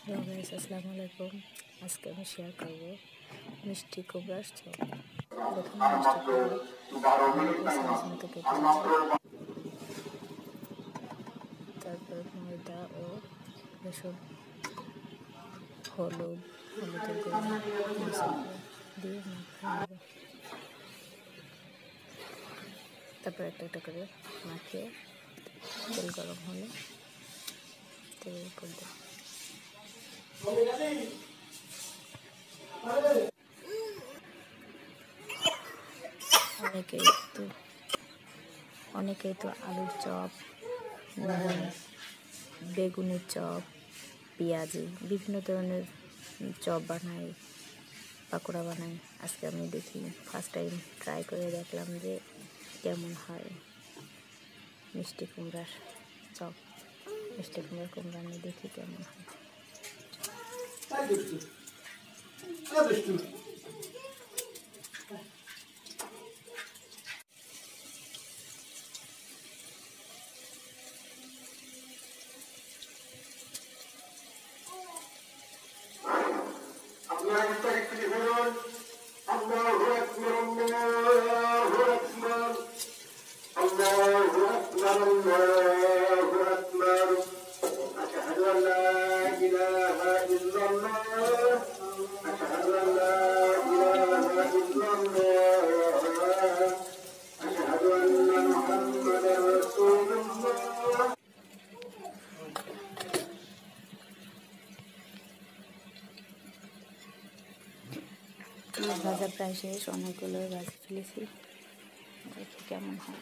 Hello guys, আসসালামু আলাইকুম। আজকে আমি শেয়ার করব মিষ্টি কুমড়ার চপ। দেখুন মিষ্টি কুমড়া এরকম সাইজ মতো কেটেছি। তারপর ময়দা ও রসুন, হলুদের গুঁড়া, মরিচের গুঁড়া দিয়ে মাখিয়ে নেব। তারপর একটা একটা করে মাখিয়ে তেল গরম হলে তেলের উপর দেব। অনেকেই তো আলুর চপ, বেগুনের চপ, পেঁয়াজি বিভিন্ন ধরনের চপ বানাই, পাকোড়া বানাই। আজকে আমি দেখি ফার্স্ট টাইম ট্রাই করে দেখলাম যে কেমন হয় মিষ্টি কুমড়ার চপ। মিষ্টি কুমড়া আমি দেখি কেমন হয়। ভাজা প্রায় শেষ, অনেকগুলো ভাজা ফেলেছি, দেখি কেমন হয়।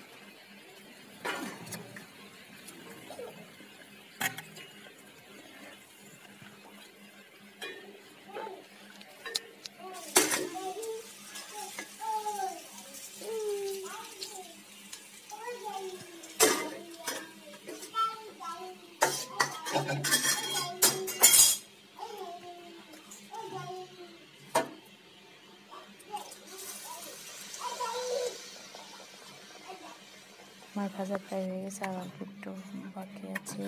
আমার ভাজা প্রায় হয়ে গেছে, আবার একটু বাকি আছে।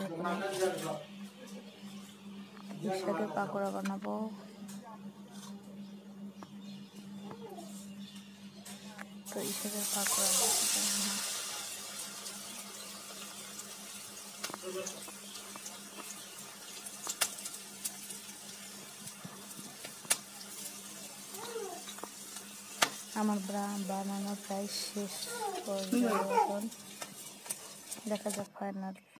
এর সাথে পাকোড়া বানাবো। তো এর সাথে পাকোড়া আমার বানানো প্রায় শেষ পর্যায়ে। এখন দেখা যাক ফাইনাল